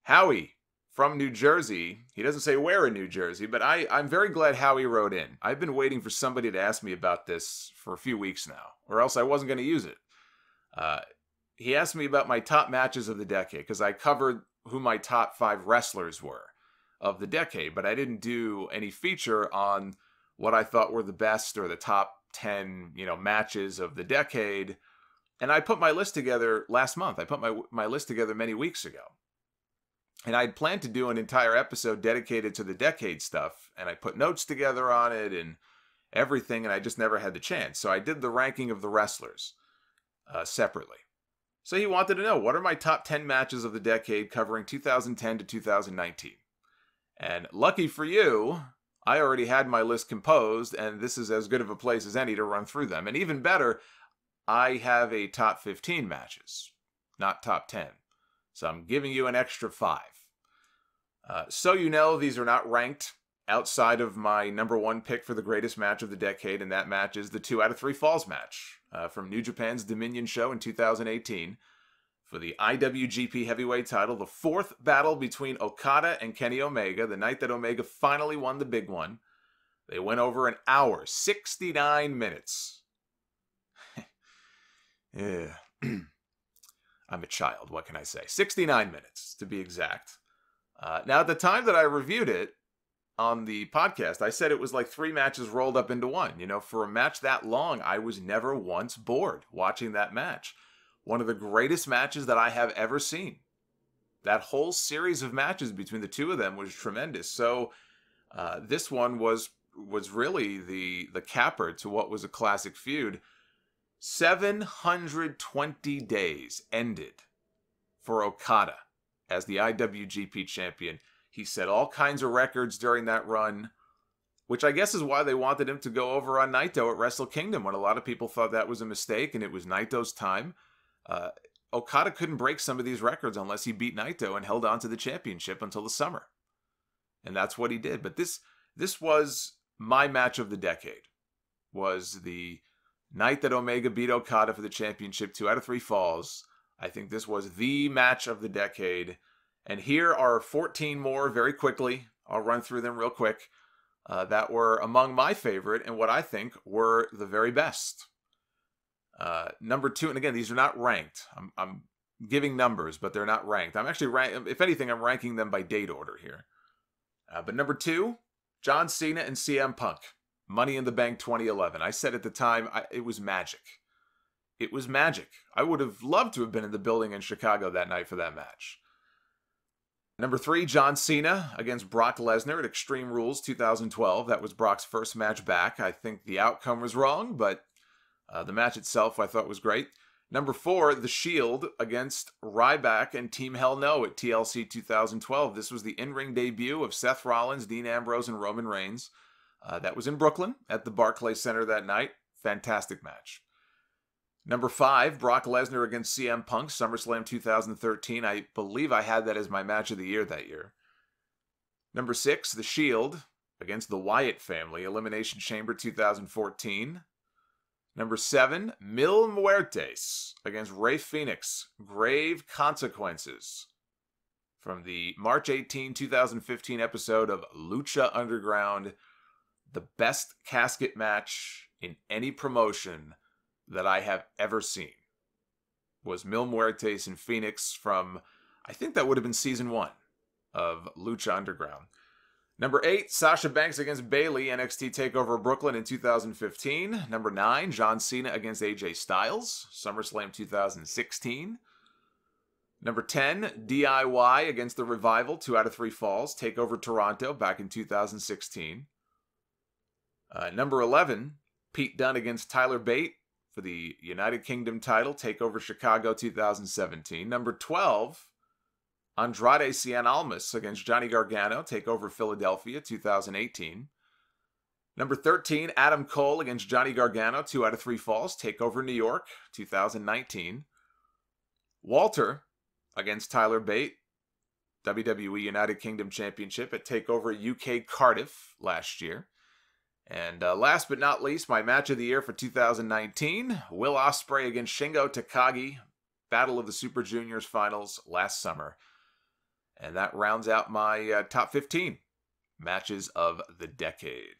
Howie from New Jersey. He doesn't say where in New Jersey, but I'm very glad Howie wrote in. I've been waiting for somebody to ask me about this for a few weeks now, or else I wasn't going to use it. He asked me about my top matches of the decade, because I covered who my top 5 wrestlers were of the decade, but I didn't do any feature on what I thought were the best or the top 10, matches of the decade. And I put my list together last month. I put my list together many weeks ago. And I'd planned to do an entire episode dedicated to the decade stuff, and I put notes together on it and everything, and I just never had the chance. So I did the ranking of the wrestlers separately. So he wanted to know, what are my top 10 matches of the decade covering 2010 to 2019? And lucky for you, I already had my list composed, and this is as good of a place as any to run through them. And even better, I have a top 15 matches, not top 10. So I'm giving you an extra 5. So these are not ranked outside of my number 1 pick for the greatest match of the decade, and that match is the 2 out of 3 Falls match from New Japan's Dominion show in 2018 for the IWGP Heavyweight title, the 4th battle between Okada and Kenny Omega, the night that Omega finally won the big one. They went over an hour, 69 minutes. Yeah. I'm a child, what can I say? 69 minutes, to be exact. Now, at the time that I reviewed it on the podcast, I said it was like 3 matches rolled up into one. For a match that long, I was never once bored watching that match. One of the greatest matches that I have ever seen. That whole series of matches between the two of them was tremendous. So this one was really the capper to what was a classic feud. 720 days ended for Okada as the IWGP champion. He set all kinds of records during that run, which I guess is why they wanted him to go over on Naito at Wrestle Kingdom, when a lot of people thought that was a mistake and it was Naito's time. Okada couldn't break some of these records unless he beat Naito and held on to the championship until the summer. And that's what he did. But this was my match of the decade. Was the night that Omega beat Okada for the championship, 2 out of 3 Falls. I think this was the match of the decade. And here are 14 more very quickly. I'll run through them real quick. That were among my favorite and what I think were the very best. Number 2, and again, these are not ranked. I'm giving numbers, but they're not ranked. I'm actually, if anything, I'm ranking them by date order here. But number 2, John Cena and CM Punk. Money in the Bank 2011. I said at the time, it was magic. It was magic. I would have loved to have been in the building in Chicago that night for that match. Number 3, John Cena against Brock Lesnar at Extreme Rules 2012. That was Brock's first match back. I think the outcome was wrong, but the match itself I thought was great. Number 4, The Shield against Ryback and Team Hell No at TLC 2012. This was the in-ring debut of Seth Rollins, Dean Ambrose, and Roman Reigns. That was in Brooklyn at the Barclays Center that night. Fantastic match. Number 5, Brock Lesnar against CM Punk, SummerSlam 2013. I believe I had that as my match of the year that year. Number 6, The Shield against the Wyatt family, Elimination Chamber 2014. Number 7, Mil Muertes against Rey Fénix, Grave Consequences, from the March 18, 2015 episode of Lucha Underground. The best casket match in any promotion that I have ever seen was Mil Muertes and Fénix from, I think that would have been season 1 of Lucha Underground. Number 8, Sasha Banks against Bayley, NXT TakeOver Brooklyn in 2015. Number 9, John Cena against AJ Styles, SummerSlam 2016. Number 10, DIY against The Revival, 2 out of 3 Falls, TakeOver Toronto back in 2016. Number 11, Pete Dunne against Tyler Bate for the United Kingdom title, TakeOver Chicago 2017. Number 12, Andrade Cien Almas against Johnny Gargano, TakeOver Philadelphia 2018. Number 13, Adam Cole against Johnny Gargano, 2 out of 3 Falls, TakeOver New York 2019. Walter against Tyler Bate, WWE United Kingdom Championship at TakeOver UK Cardiff last year. And last but not least, my match of the year for 2019, Will Ospreay against Shingo Takagi, Battle of the Super Juniors finals last summer. And that rounds out my top 15 matches of the decade.